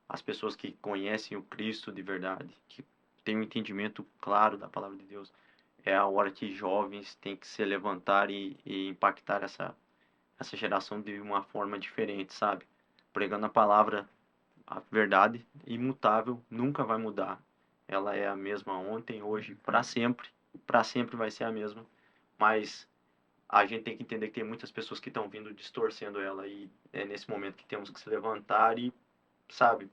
as pessoas que conhecem o Cristo de verdade, que têm um entendimento claro da palavra de Deus, é a hora que jovens têm que se levantar e impactar essa geração de uma forma diferente, sabe? Pregando a palavra, a verdade imutável, nunca vai mudar. Ela é a mesma ontem, hoje, para sempre vai ser a mesma. Mas a gente tem que entender que tem muitas pessoas que estão vindo distorcendo ela e é nesse momento que temos que se levantar e, sabe,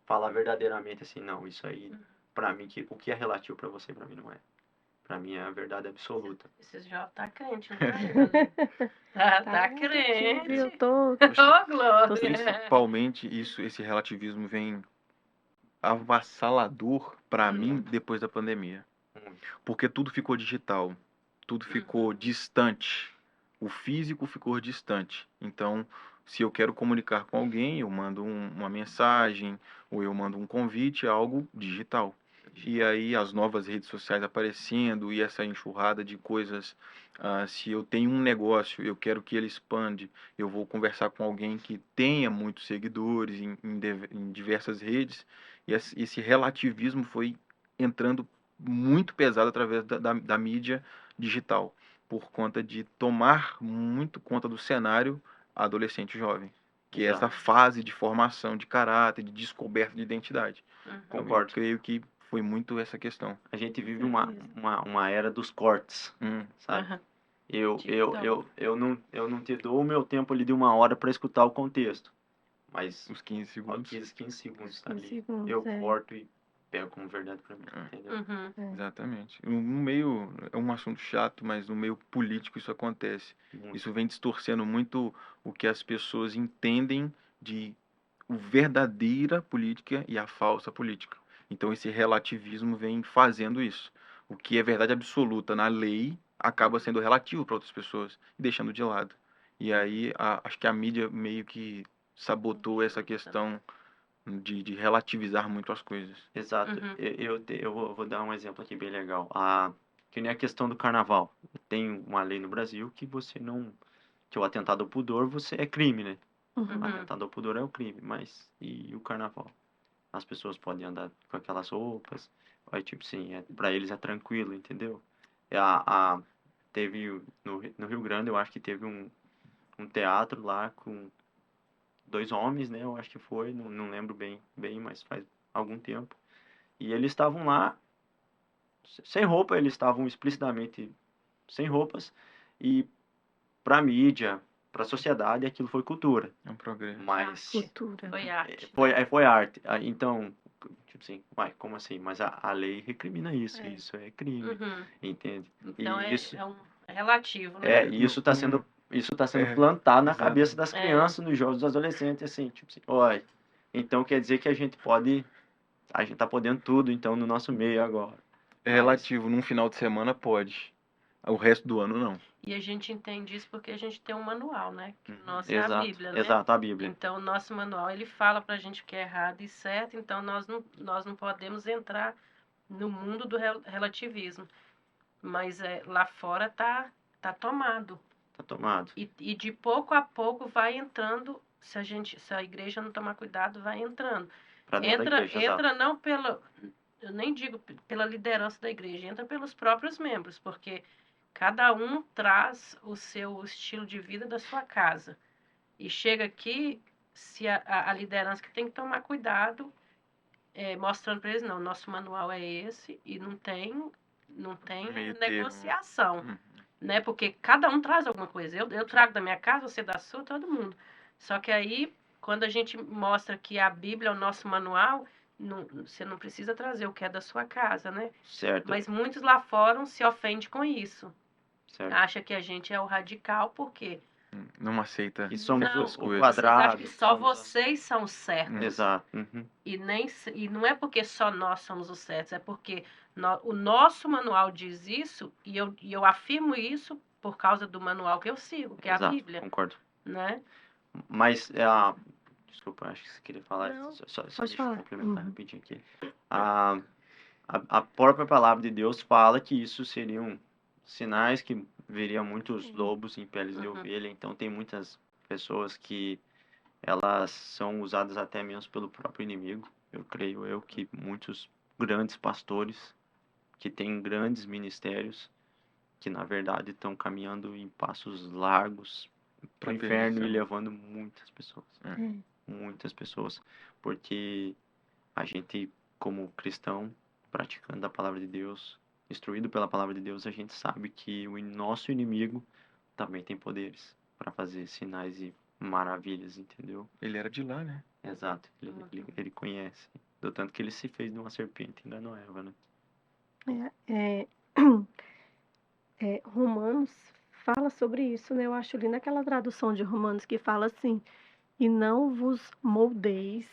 falar verdadeiramente assim, não, isso aí, para mim, o que é relativo para você, para mim não é. Para mim é a verdade absoluta. Esse já tá crente, não tá ainda? Tá Tá, crente. eu tô. Ô, Glória. Principalmente esse relativismo vem avassalador para mim depois da pandemia. Porque tudo ficou digital, tudo ficou distante. O físico ficou distante. Então, se eu quero comunicar com alguém, eu mando uma mensagem ou eu mando um convite, é algo digital. E aí as novas redes sociais aparecendo e essa enxurrada de coisas. Se eu tenho um negócio, eu quero que ele expande, eu vou conversar com alguém que tenha muitos seguidores em diversas redes. E esse relativismo foi entrando muito pesado através da mídia digital, por conta de tomar muito conta do cenário adolescente e jovem, que é essa fase de formação de caráter, de descoberta de identidade. Então, Concordo. eu creio que foi muito essa questão. A gente vive uma era dos cortes, sabe? Eu não te dou o meu tempo ali de 1 hora para escutar o contexto. Mas Os 15 segundos. 15 segundos tá 15 ali. segundos, Eu corto e pego como verdade para mim, entendeu? Exatamente. No meio, é um assunto chato, mas no meio político isso acontece. Muito. Isso vem distorcendo muito o que as pessoas entendem de verdadeira política e a falsa política. Então esse relativismo vem fazendo isso. o que é verdade absoluta na lei acaba sendo relativo para outras pessoas, deixando de lado. E aí acho que a mídia meio que sabotou essa questão de relativizar muito as coisas. Exato. Uhum. Eu vou dar um exemplo aqui bem legal. Que nem a questão do carnaval. Tem uma lei no Brasil que você não. Que o atentado ao pudor é crime, né? O Uhum. atentado ao pudor é o crime, mas e o carnaval? As pessoas podem andar com aquelas roupas, aí tipo assim, para eles é tranquilo, entendeu? Teve no Rio Grande, eu acho que teve um teatro lá com 2 homens, né? Eu acho que foi, não lembro bem, mas faz algum tempo. E eles estavam lá sem roupa, eles estavam explicitamente sem roupas e para mídia, para a sociedade, aquilo foi cultura. É um progresso. Mas Cultura. Foi arte. foi arte. Então, tipo assim, uai, como assim? Mas a lei recrimina isso, É. isso é crime, Uhum. entende? Então E isso, é relativo, né? e isso está sendo, é, plantado na exato. cabeça das É. crianças, nos jovens, dos adolescentes, assim, tipo assim, olha, então quer dizer que a gente tá podendo tudo, então, no nosso meio agora. É Mas- relativo, num final de semana pode. O resto do ano não. E a gente entende isso porque a gente tem um manual, né? Que o nosso é Exato, a Bíblia, né? exato, a Bíblia. Então, o nosso manual, ele fala pra gente o que é errado e certo, então nós não podemos entrar no mundo do relativismo. Mas lá fora tá tomado. Tá tomado. E de pouco a pouco vai entrando, se a igreja não tomar cuidado, vai entrando. Pra dentro da igreja, exato. Entra não eu nem digo pela liderança da igreja, entra pelos próprios membros, porque cada um traz o seu estilo de vida da sua casa. E chega aqui, se a liderança que tem que tomar cuidado, mostrando para eles, não, nosso manual é esse e não tem Meio termo. negociação, né? Porque cada um traz alguma coisa. Eu trago da minha casa, você da sua, todo mundo. Só que aí, quando a gente mostra que a Bíblia é o nosso manual, você não precisa trazer o que é da sua casa, né? Certo. Mas muitos lá fora se ofendem com isso. Certo. Acha que a gente é o radical, porque Não aceita E somos Não, certas o coisas. vocês acham quadrado. que só vocês são certos. Exato. Uhum. E não é porque só nós somos os certos, é porque o nosso manual diz isso e eu afirmo isso por causa do manual que eu sigo, que é a Exato, Bíblia, concordo. né? Mas, desculpa, acho que você queria falar. Não, Só pode deixa eu falar. complementar Uhum. rapidinho aqui. A própria palavra de Deus fala que isso seriam sinais que veriam muitos Sim. lobos em peles de Uhum. ovelha. Então, tem muitas pessoas que elas são usadas até mesmo pelo próprio inimigo. Eu creio que muitos grandes pastores que têm grandes ministérios que na verdade estão caminhando em passos largos para o inferno e levando muitas pessoas. Muitas pessoas. Porque a gente, como cristão, praticando a palavra de Deus, instruído pela palavra de Deus, a gente sabe que o nosso inimigo também tem poderes para fazer sinais e maravilhas, entendeu? Ele era de lá, né? Exato. Ele conhece. Do tanto que ele se fez de uma serpente, enganou Eva, né? Romanos fala sobre isso, né? Eu acho ali naquela tradução de Romanos que fala assim, e não vos moldeis,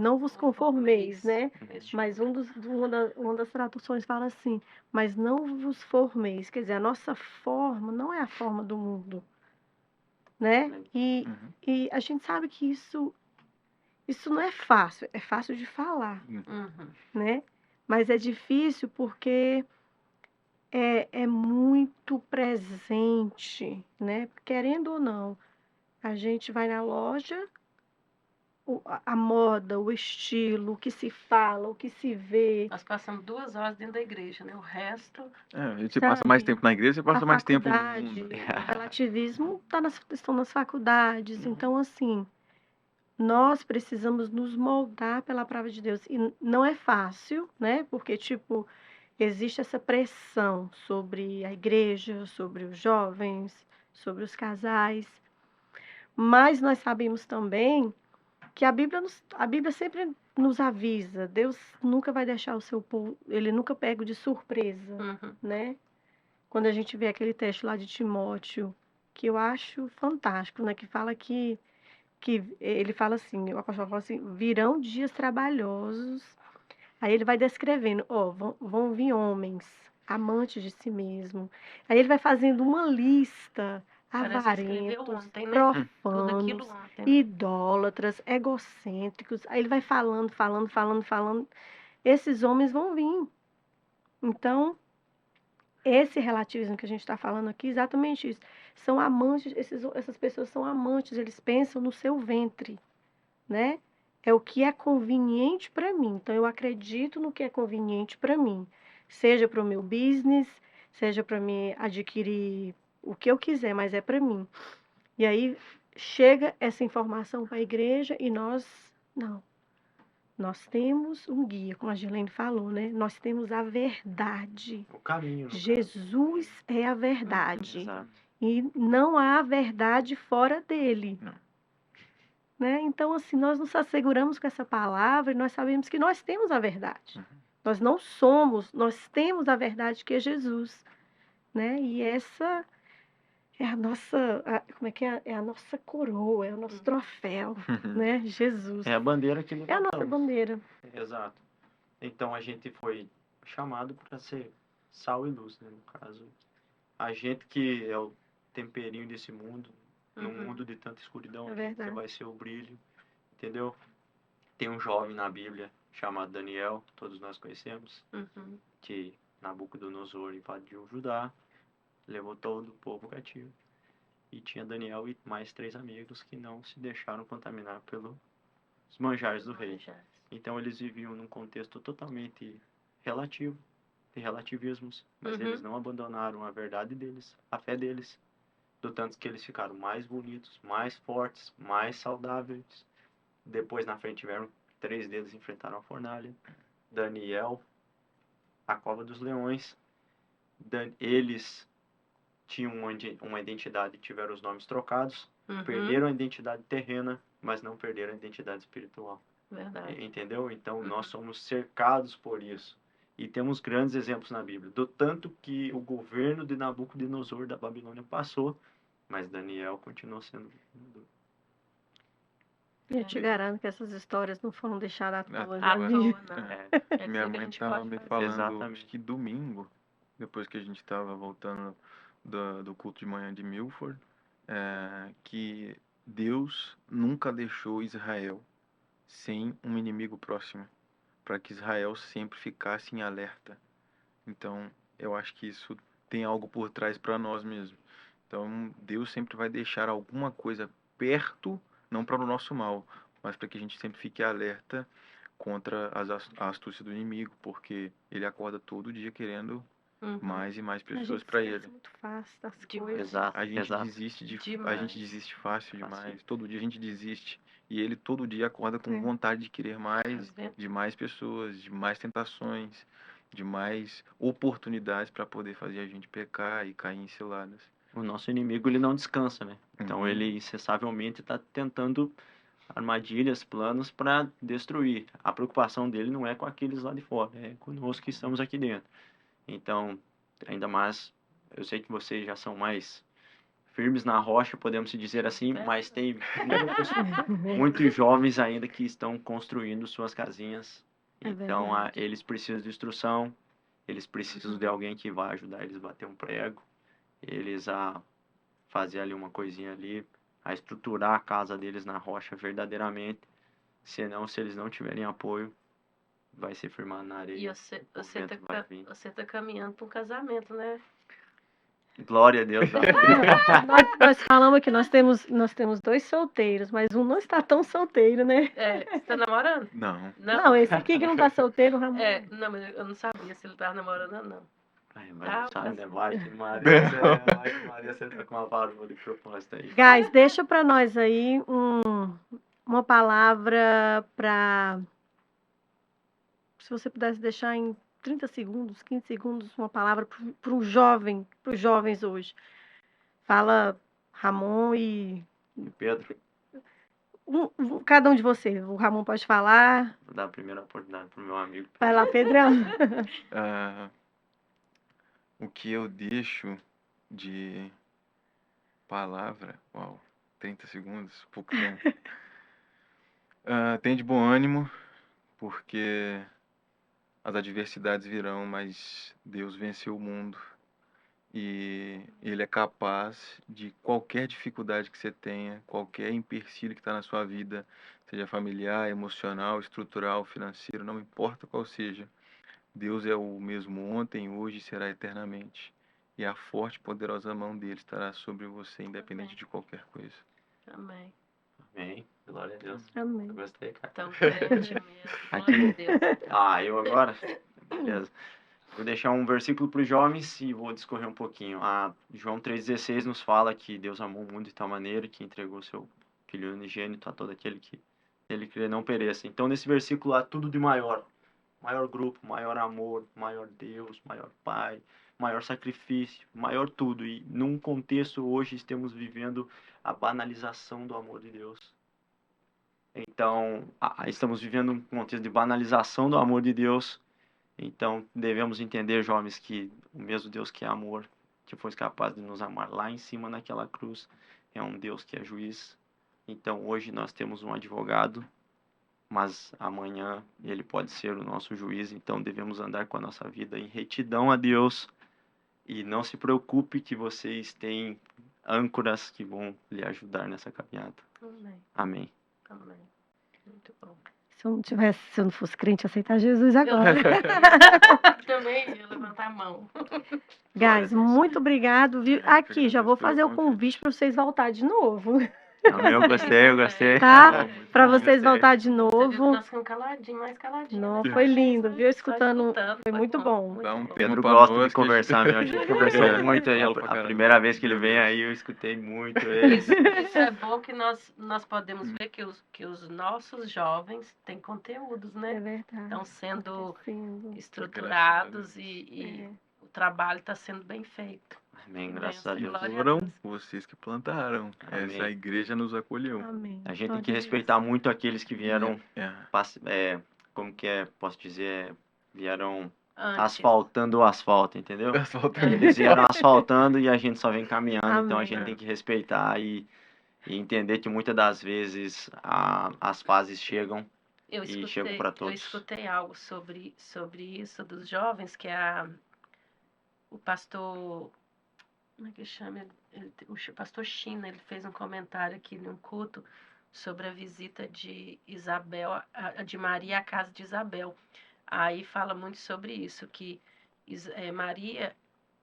não vos conformeis, né? Mas uma das traduções fala assim, mas não vos formeis, quer dizer, a nossa forma não é a forma do mundo, né? E a gente sabe que isso não é fácil de falar, Uhum. né? Mas é difícil porque é muito presente, né? Querendo ou não, a gente vai na loja, a moda, o estilo, o que se fala, o que se vê, Nós passamos 2 horas dentro da igreja, né? O resto, Você passa mais sabe? tempo na igreja, você passa A mais tempo no faculdade, mundo. o relativismo estão nas faculdades. Uhum. Então, assim, nós precisamos nos moldar pela palavra de Deus. E não é fácil, né? Porque, tipo, existe essa pressão sobre a igreja, sobre os jovens, sobre os casais. Mas nós sabemos também que a Bíblia sempre nos avisa. Deus nunca vai deixar o seu povo, ele nunca pega de surpresa, né? Quando a gente vê aquele texto lá de Timóteo, que eu acho fantástico, né? Que fala que ele fala assim, o apóstolo fala assim, virão dias trabalhosos. Aí ele vai descrevendo, vão vir homens amantes de si mesmo. Aí ele vai fazendo uma lista: Parece que escreveu avarentos, ontem, né? Tudo aquilo profanos, ontem, né? idólatras, egocêntricos. Aí ele vai falando. Esses homens vão vir. Então, esse relativismo que a gente está falando aqui, exatamente isso. São amantes, essas pessoas são amantes, eles pensam no seu ventre, né? É o que é conveniente para mim. Então, eu acredito no que é conveniente para mim, seja para o meu business, seja para me adquirir o que eu quiser, mas é para mim. E aí chega essa informação para a igreja e nós, não. Nós temos um guia, como a Gilene falou, né? Nós temos a verdade. O caminho, no caso. Jesus é a verdade. Exato. E não há verdade fora dele. Não. Né? Então, assim, nós nos asseguramos com essa palavra e nós sabemos que nós temos a verdade. Nós não somos, nós temos a verdade que é Jesus. Né? E essa é a nossa, como é que é? É a nossa coroa, é o nosso troféu, né? Jesus. É a bandeira que É a nossa levantamos. bandeira. Exato. Então a gente foi chamado para ser sal e luz, né? No caso, a gente que é o temperinho desse mundo, num mundo de tanta escuridão, É a gente que verdade. vai ser o brilho, entendeu? Tem um jovem na Bíblia chamado Daniel, todos nós conhecemos, Uhum. que Nabucodonosor invadiu Judá, levou todo o povo cativo. E tinha Daniel e mais 3 amigos que não se deixaram contaminar pelos manjares do rei. Então eles viviam num contexto totalmente relativo, de relativismos, mas eles não abandonaram a verdade deles, a fé deles, do tanto que eles ficaram mais bonitos, mais fortes, mais saudáveis. Depois na frente tiveram 3 deles enfrentaram a fornalha, Daniel, a cova dos leões. Eles tinham uma identidade, tiveram os nomes trocados, perderam a identidade terrena, mas não perderam a identidade espiritual. Verdade. Entendeu? Então nós somos cercados por isso. E temos grandes exemplos na Bíblia, do tanto que o governo de Nabucodonosor da Babilônia passou, mas Daniel continuou sendo. E eu te garanto que essas histórias não foram deixadas à toa, À não, toa, viu? não. É Minha assim que a mãe gente estava pode me fazer. falando, Exatamente. acho que domingo, depois que a gente estava voltando do culto de manhã de Milford, que Deus nunca deixou Israel sem um inimigo próximo, para que Israel sempre ficasse em alerta. Então, eu acho que isso tem algo por trás para nós mesmos. Então, Deus sempre vai deixar alguma coisa perto, não para o nosso mal, mas para que a gente sempre fique alerta contra a astúcia do inimigo, porque ele acorda todo dia querendo mais e mais A pessoas gente para esquece ele. muito fácil das Demais. coisas. Exato, A gente exato. desiste a Demais. gente desiste fácil Fácil. demais. Todo dia a gente desiste. E ele todo dia acorda com É. vontade de querer mais, Tá vendo? de mais pessoas, de mais tentações, de mais oportunidades para poder fazer a gente pecar e cair em ciladas. O nosso inimigo ele não descansa, né? Então Uhum. ele incessavelmente está tentando armadilhas, planos para destruir. A preocupação dele não é com aqueles lá de fora, é conosco que estamos aqui dentro. Então, ainda mais, eu sei que vocês já são mais firmes na rocha, podemos dizer assim, mas tem muitos jovens ainda que estão construindo suas casinhas. É Então, verdade. eles precisam de instrução, eles precisam de alguém que vai ajudar eles a bater um prego, eles a fazer ali uma coisinha ali, a estruturar a casa deles na rocha verdadeiramente. Senão, se eles não tiverem apoio, vai se firmar na areia. E você vento vai vir. tá caminhando para um casamento, né? Glória a Deus. Nós falamos que nós temos 2 solteiros, mas um não está tão solteiro, né? Você tá namorando? Não. Não, esse aqui que não está solteiro, Ramon. Não, mas eu não sabia se ele tava namorando ou não. Ai, mas não sabe, né? Vai que Maria, você tá com uma válvula de propósito aí. Guys, deixa para nós aí uma palavra para... Se você pudesse deixar em 30 segundos, 15 segundos, uma palavra para os jovens hoje. Fala, Ramon e... Pedro, cada um de vocês. O Ramon pode falar. vou dar a primeira oportunidade pro meu amigo. Vai lá, Pedrão. O que eu deixo de palavra, 30 segundos, pouco tempo. Tem de bom ânimo, porque as adversidades virão, mas Deus venceu o mundo. E Ele é capaz de qualquer dificuldade que você tenha, qualquer empecilho que está na sua vida, seja familiar, emocional, estrutural, financeiro, não importa qual seja. Deus é o mesmo ontem, hoje e será eternamente. E a forte e poderosa mão dele estará sobre você, independente Amém. de qualquer coisa. Amém. Amém. Glória a Deus. Amém. Eu gostei, cara. Tão crente mesmo. Aqui. Glória a Deus. Eu agora? Beleza. Vou deixar um versículo para os jovens e vou discorrer um pouquinho. João 3,16 nos fala que Deus amou o mundo de tal maneira que entregou seu Filho unigênito a todo aquele que nele crê não pereça. Então, nesse versículo há tudo de maior. Maior grupo, maior amor, maior Deus, maior Pai, maior sacrifício, maior tudo. E num contexto hoje estamos vivendo a banalização do amor de Deus. Então, estamos vivendo um contexto de banalização do amor de Deus. Então, devemos entender, jovens, que o mesmo Deus que é amor, que foi capaz de nos amar lá em cima naquela cruz, é um Deus que é juiz. Então, hoje nós temos um advogado, mas amanhã ele pode ser o nosso juiz. Então, devemos andar com a nossa vida em retidão a Deus. E não se preocupe que vocês têm âncoras que vão lhe ajudar nessa caminhada. Amém. Amém. Amém. Muito bom. Se eu não fosse crente, aceitar Jesus agora. Também ia levantar a mão. Guys, muito obrigado, viu? Aqui, já vou Obrigado fazer o pelo convite. convite para vocês voltar de novo. Eu gostei. Tá? Muito Para bom. vocês Gostei. voltar de Você viu que novo. nós ficamos caladinhos, mais caladinhos. Não, né? foi lindo, viu? Só Escutando, foi muito bom. Dá um muito bom. tempo Pedro pra gosta nós de que conversar, meu. A gente conversou muito aí. Fala pra A caramba. primeira vez que ele vem aí, eu escutei muito ele. Isso é bom que nós podemos ver que os nossos jovens têm conteúdos, É né? verdade. Estão sendo Acontecendo. estruturados e É. o trabalho está sendo bem feito. Amém, graças a Deus. Glória a Foram Deus. vocês que plantaram. Amém. Essa igreja nos acolheu. Amém. A gente tem Glória que a Deus. respeitar muito aqueles que vieram, É. como que é, posso dizer, vieram Antes. asfaltando o asfalto, entendeu? Asfaltando. Eles vieram asfaltando e a gente só vem caminhando, então a Amém. gente tem que respeitar e entender que muitas das vezes as fases chegam. Eu E chego pra eu todos. escutei algo sobre isso dos jovens, que o pastor, como é que chama? O pastor China, ele fez um comentário aqui num culto sobre a visita de Isabel, de Maria à casa de Isabel. Aí fala muito sobre isso, que Maria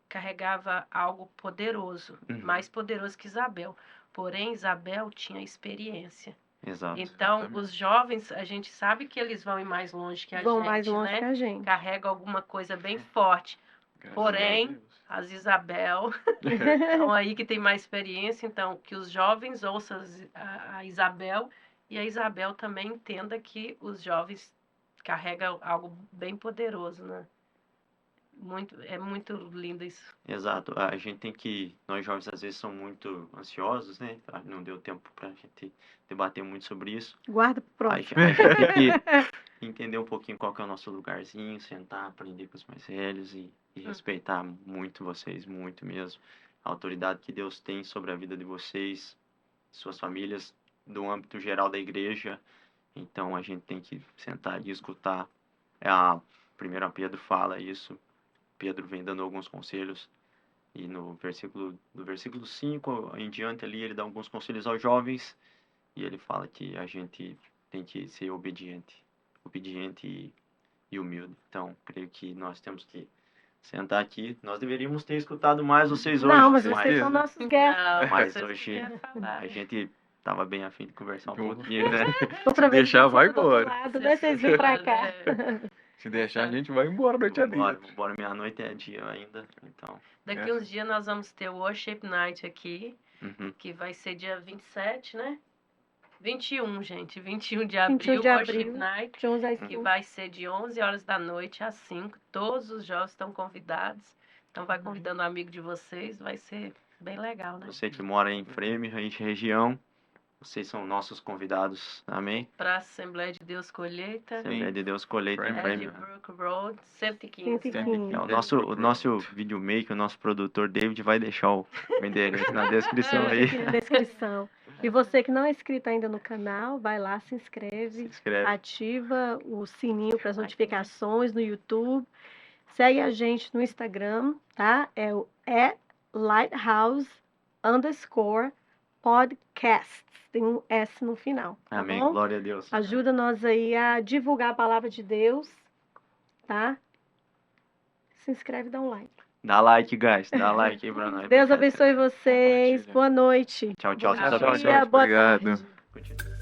carregava algo poderoso, Uhum. mais poderoso que Isabel. Porém, Isabel tinha experiência. Exato. Então, Exatamente. os jovens, a gente sabe que eles vão ir mais longe que a Vão gente, mais longe né? que a gente. Carrega alguma coisa bem forte. Graças Porém, a Deus. as Isabel estão aí que tem mais experiência, então que os jovens ouçam a Isabel e a Isabel também entenda que os jovens carregam algo bem poderoso, né? É muito lindo isso. Exato. A gente tem que. Nós jovens às vezes somos muito ansiosos, né? Não deu tempo pra gente debater muito sobre isso. Guarda pro A próximo. gente tem que entender um pouquinho qual que é o nosso lugarzinho, sentar, aprender com os mais velhos e respeitar muito vocês, muito mesmo. A autoridade que Deus tem sobre a vida de vocês, suas famílias, do âmbito geral da igreja. Então a gente tem que sentar e escutar. A 1 Pedro fala isso. Pedro vem dando alguns conselhos. E do versículo 5 em diante ali, ele dá alguns conselhos aos jovens. E ele fala que a gente tem que ser obediente e humilde. Então, creio que nós temos que sentar aqui. Nós deveríamos ter escutado mais vocês hoje. Não, mas com vocês certeza. são nossos guests. Não, Mas vocês hoje querem falar. a gente tava bem afim de conversar um Eu- pouquinho, né? Outra vez deixar, vocês vai ficam do outro embora. lado, né? Vocês vêm pra cá. Se deixar, a gente vai embora a noite Vambora, adentro. vambora, meia-noite é dia ainda. Então, Daqui uns dias nós vamos ter o Worship Night aqui, uhum. que vai ser dia 27, né? 21, gente. 21 de abril, 21 de Worship abril. Night, De 11 às que 5. vai ser de 11 horas da noite às 5. Todos os jovens estão convidados. Então, vai convidando um amigo de vocês. Vai ser bem legal, né? Você que mora em Framingham, região, vocês são nossos convidados, amém? Para a Assembleia de Deus Colheita, Assembleia de Deus Colheita em Framingham. Framingham. Edgebrook Road, 115. 115. O nosso videomaker, o nosso produtor David vai deixar o endereço na descrição aí. Aqui na descrição. E você que não é inscrito ainda no canal, vai lá, se Se inscreve, inscreve. ativa o sininho para as notificações no YouTube. Segue a gente no Instagram, tá? É Lighthouse_Podcasts. Tem um S no final, tá Amém. bom? Glória a Deus. Ajuda nós aí a divulgar a palavra de Deus, tá? Se inscreve e dá um like. Dá like, guys. Dá like aí pra nós. Deus abençoe vocês. Compartilha. Boa noite. Tchau, tchau. Bom Deus dia, abençoe. boa Obrigado. tarde. Continua.